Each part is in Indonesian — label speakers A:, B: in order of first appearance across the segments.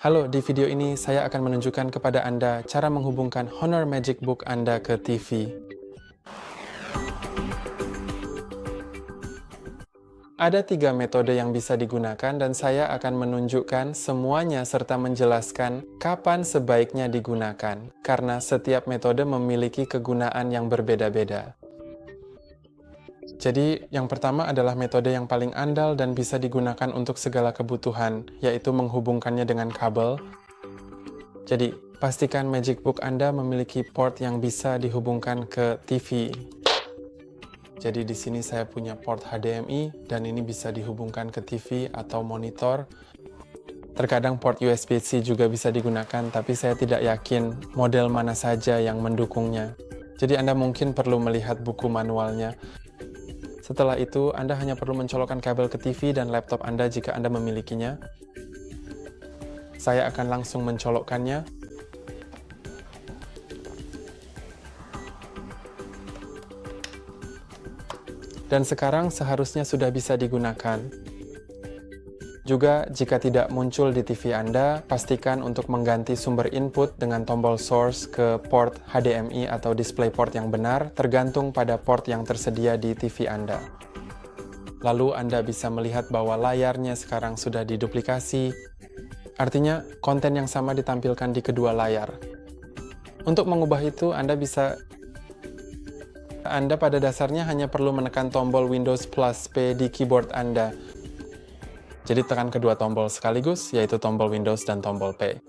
A: Halo, di video ini saya akan menunjukkan kepada Anda cara menghubungkan Honor Magic Book Anda ke TV. Ada 3 metode yang bisa digunakan dan saya akan menunjukkan semuanya serta menjelaskan kapan sebaiknya digunakan, karena setiap metode memiliki kegunaan yang berbeda-beda. Jadi, yang pertama adalah metode yang paling andal dan bisa digunakan untuk segala kebutuhan, yaitu menghubungkannya dengan kabel. Jadi, pastikan Magic Book Anda memiliki port yang bisa dihubungkan ke TV. Jadi, di sini saya punya port HDMI, dan ini bisa dihubungkan ke TV atau monitor. Terkadang port USB-C juga bisa digunakan, tapi saya tidak yakin model mana saja yang mendukungnya. Jadi, Anda mungkin perlu melihat buku manualnya. Setelah itu, Anda hanya perlu mencolokkan kabel ke TV dan laptop Anda jika Anda memilikinya. Saya akan langsung mencolokkannya. Dan sekarang seharusnya sudah bisa digunakan. Juga, jika tidak muncul di TV Anda, pastikan untuk mengganti sumber input dengan tombol source ke port HDMI atau DisplayPort yang benar, tergantung pada port yang tersedia di TV Anda. Lalu Anda bisa melihat bahwa layarnya sekarang sudah diduplikasi, artinya konten yang sama ditampilkan di kedua layar. Untuk mengubah itu, Anda pada dasarnya hanya perlu menekan tombol Windows plus P di keyboard Anda. Jadi tekan kedua tombol sekaligus, yaitu tombol Windows dan tombol P.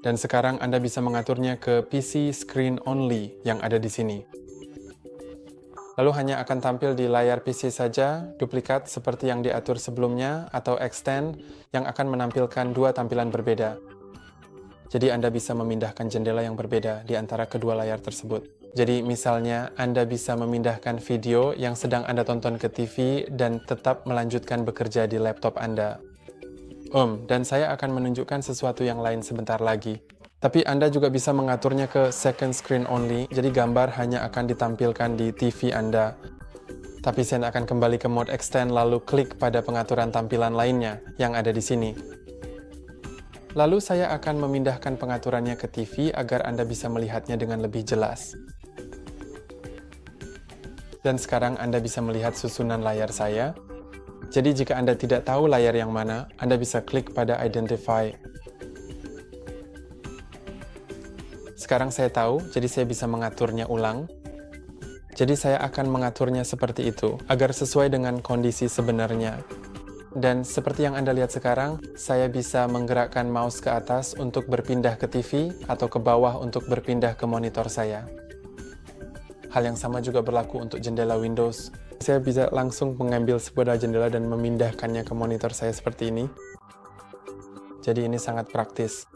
A: Dan sekarang Anda bisa mengaturnya ke PC Screen Only yang ada di sini. Lalu hanya akan tampil di layar PC saja, duplikat seperti yang diatur sebelumnya, atau extend yang akan menampilkan dua tampilan berbeda. Jadi Anda bisa memindahkan jendela yang berbeda di antara kedua layar tersebut. Jadi misalnya Anda bisa memindahkan video yang sedang Anda tonton ke TV dan tetap melanjutkan bekerja di laptop Anda. Dan saya akan menunjukkan sesuatu yang lain sebentar lagi. Tapi Anda juga bisa mengaturnya ke second screen only, jadi gambar hanya akan ditampilkan di TV Anda. Tapi saya akan kembali ke mode extend lalu klik pada pengaturan tampilan lainnya yang ada di sini. Lalu saya akan memindahkan pengaturannya ke TV agar Anda bisa melihatnya dengan lebih jelas. Dan sekarang Anda bisa melihat susunan layar saya. Jadi jika Anda tidak tahu layar yang mana, Anda bisa klik pada Identify. Sekarang saya tahu, jadi saya bisa mengaturnya ulang. Jadi saya akan mengaturnya seperti itu, agar sesuai dengan kondisi sebenarnya. Dan seperti yang Anda lihat sekarang, saya bisa menggerakkan mouse ke atas untuk berpindah ke TV atau ke bawah untuk berpindah ke monitor saya. Hal yang sama juga berlaku untuk jendela Windows. Saya bisa langsung mengambil sebuah jendela dan memindahkannya ke monitor saya seperti ini. Jadi ini sangat praktis.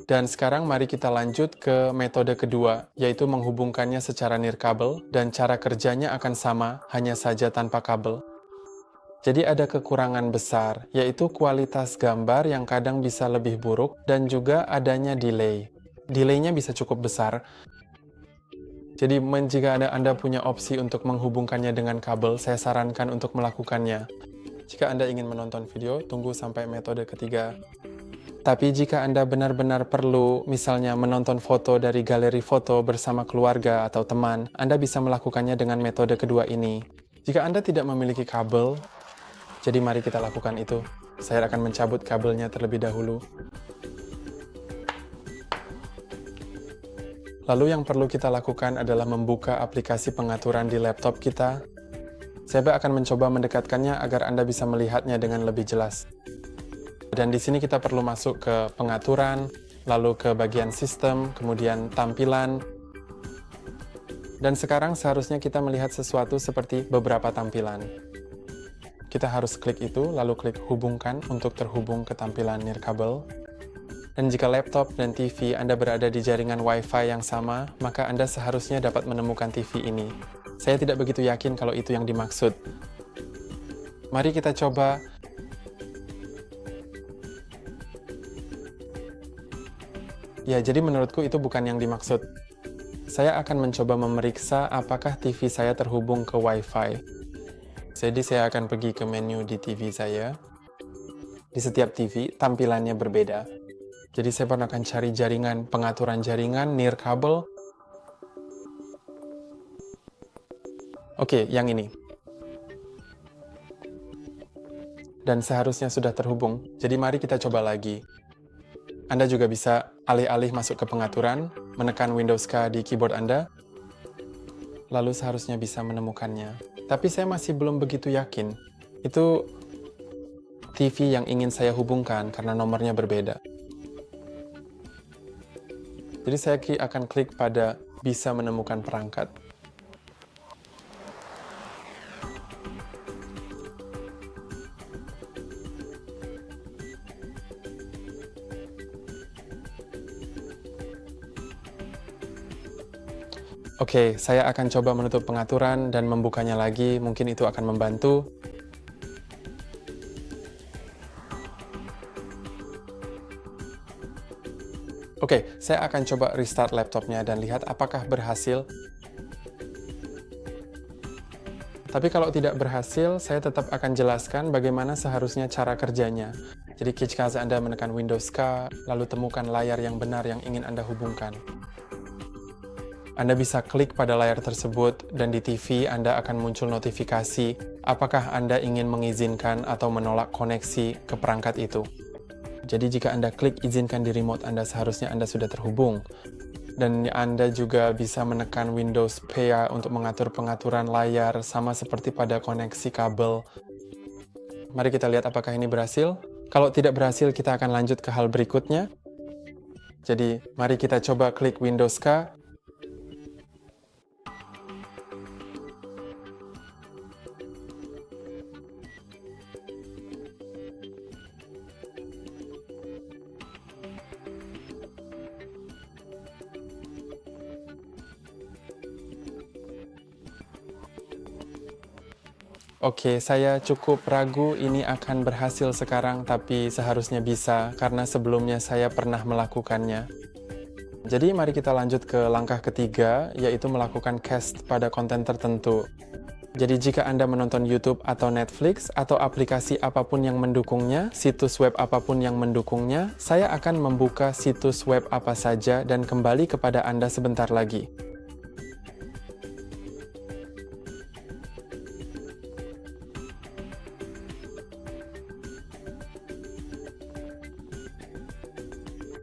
A: Dan sekarang mari kita lanjut ke metode kedua, yaitu menghubungkannya secara nirkabel, dan cara kerjanya akan sama, hanya saja tanpa kabel. Jadi ada kekurangan besar, yaitu kualitas gambar yang kadang bisa lebih buruk, dan juga adanya delay. Delaynya bisa cukup besar. Jadi jika Anda punya opsi untuk menghubungkannya dengan kabel, saya sarankan untuk melakukannya. Jika Anda ingin menonton video, tunggu sampai metode ketiga. Tapi jika Anda benar-benar perlu, misalnya menonton foto dari galeri foto bersama keluarga atau teman, Anda bisa melakukannya dengan metode kedua ini. Jika Anda tidak memiliki kabel, jadi mari kita lakukan itu. Saya akan mencabut kabelnya terlebih dahulu. Lalu yang perlu kita lakukan adalah membuka aplikasi pengaturan di laptop kita. Saya akan mencoba mendekatkannya agar Anda bisa melihatnya dengan lebih jelas. Dan di sini kita perlu masuk ke pengaturan, lalu ke bagian sistem, kemudian tampilan. Dan sekarang seharusnya kita melihat sesuatu seperti beberapa tampilan. Kita harus klik itu, lalu klik hubungkan untuk terhubung ke tampilan nirkabel. Dan jika laptop dan TV Anda berada di jaringan Wi-Fi yang sama, maka Anda seharusnya dapat menemukan TV ini. Saya tidak begitu yakin kalau itu yang dimaksud. Mari kita coba. Ya, jadi menurutku itu bukan yang dimaksud. Saya akan mencoba memeriksa apakah TV saya terhubung ke Wi-Fi. Jadi saya akan pergi ke menu di TV saya. Di setiap TV, tampilannya berbeda. Jadi saya pernah akan cari jaringan, pengaturan jaringan, near kabel. Oke, yang ini. Dan seharusnya sudah terhubung. Jadi mari kita coba lagi. Anda juga bisa alih-alih masuk ke pengaturan, menekan Windows K di keyboard Anda, lalu seharusnya bisa menemukannya. Tapi saya masih belum begitu yakin. Itu TV yang ingin saya hubungkan karena nomornya berbeda. Jadi saya akan klik pada bisa menemukan perangkat. Oke, saya akan coba menutup pengaturan dan membukanya lagi, mungkin itu akan membantu. Oke, saya akan coba restart laptopnya dan lihat apakah berhasil. Tapi kalau tidak berhasil, saya tetap akan jelaskan bagaimana seharusnya cara kerjanya. Jadi jika Anda menekan Windows K, lalu temukan layar yang benar yang ingin Anda hubungkan. Anda bisa klik pada layar tersebut, dan di TV Anda akan muncul notifikasi apakah Anda ingin mengizinkan atau menolak koneksi ke perangkat itu. Jadi jika Anda klik izinkan di remote Anda, seharusnya Anda sudah terhubung. Dan Anda juga bisa menekan Windows P untuk mengatur pengaturan layar, sama seperti pada koneksi kabel. Mari kita lihat apakah ini berhasil. Kalau tidak berhasil, kita akan lanjut ke hal berikutnya. Jadi mari kita coba klik Windows K. Oke, saya cukup ragu ini akan berhasil sekarang, tapi seharusnya bisa, karena sebelumnya saya pernah melakukannya. Jadi mari kita lanjut ke langkah ketiga, yaitu melakukan cast pada konten tertentu. Jadi jika Anda menonton YouTube atau Netflix, atau aplikasi apapun yang mendukungnya, situs web apapun yang mendukungnya, saya akan membuka situs web apa saja dan kembali kepada Anda sebentar lagi.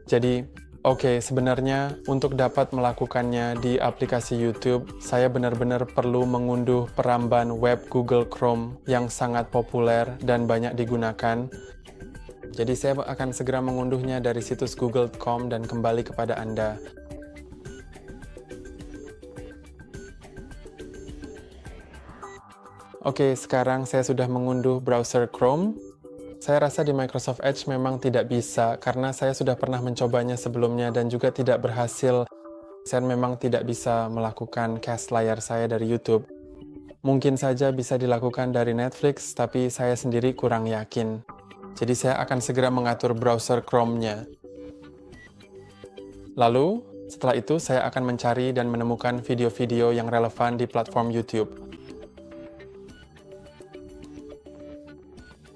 A: Jadi, oke, sebenarnya untuk dapat melakukannya di aplikasi YouTube, saya benar-benar perlu mengunduh peramban web Google Chrome yang sangat populer dan banyak digunakan. Jadi saya akan segera mengunduhnya dari situs google.com dan kembali kepada Anda. Oke, sekarang saya sudah mengunduh browser Chrome. Saya rasa di Microsoft Edge memang tidak bisa, karena saya sudah pernah mencobanya sebelumnya dan juga tidak berhasil. Saya memang tidak bisa melakukan cast layar saya dari YouTube. Mungkin saja bisa dilakukan dari Netflix, tapi saya sendiri kurang yakin. Jadi saya akan segera mengatur browser Chrome-nya. Lalu, setelah itu saya akan mencari dan menemukan video-video yang relevan di platform YouTube.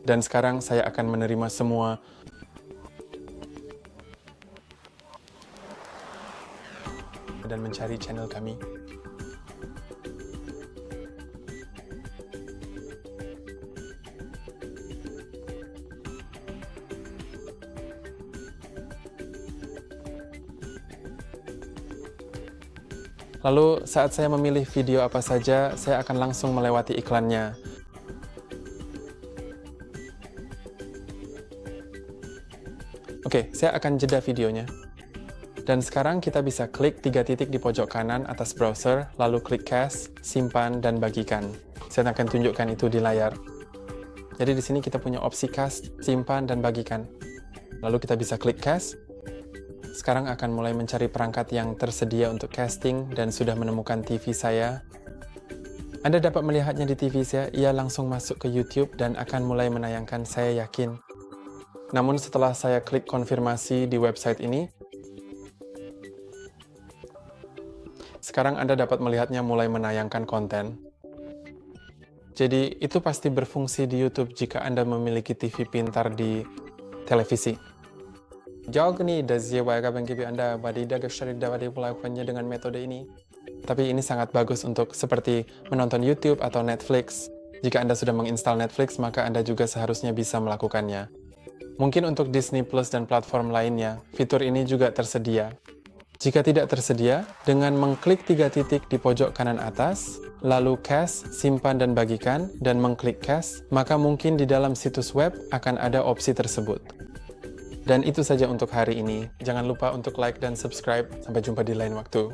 A: Dan sekarang saya akan menerima semua. Dan mencari channel kami. Lalu saat saya memilih video apa saja, saya akan langsung melewati iklannya. Oke, saya akan jeda videonya. Dan sekarang kita bisa klik 3 titik di pojok kanan atas browser, lalu klik Cast, Simpan, dan Bagikan. Saya akan tunjukkan itu di layar. Jadi di sini kita punya opsi Cast, Simpan, dan Bagikan. Lalu kita bisa klik Cast. Sekarang akan mulai mencari perangkat yang tersedia untuk casting dan sudah menemukan TV saya. Anda dapat melihatnya di TV saya, ia langsung masuk ke YouTube dan akan mulai menayangkan, saya yakin. Namun setelah saya klik konfirmasi di website ini, sekarang Anda dapat melihatnya mulai menayangkan konten. Jadi itu pasti berfungsi di YouTube jika Anda memiliki TV pintar di televisi. Jauh nih dari kapan Anda badida melakukannya dengan metode ini. Tapi ini sangat bagus untuk seperti menonton YouTube atau Netflix. Jika Anda sudah menginstal Netflix, maka Anda juga seharusnya bisa melakukannya. Mungkin untuk Disney Plus dan platform lainnya, fitur ini juga tersedia. Jika tidak tersedia, dengan mengklik 3 titik di pojok kanan atas, lalu cache, simpan dan bagikan, dan mengklik cache, maka mungkin di dalam situs web akan ada opsi tersebut. Dan itu saja untuk hari ini. Jangan lupa untuk like dan subscribe. Sampai jumpa di lain waktu.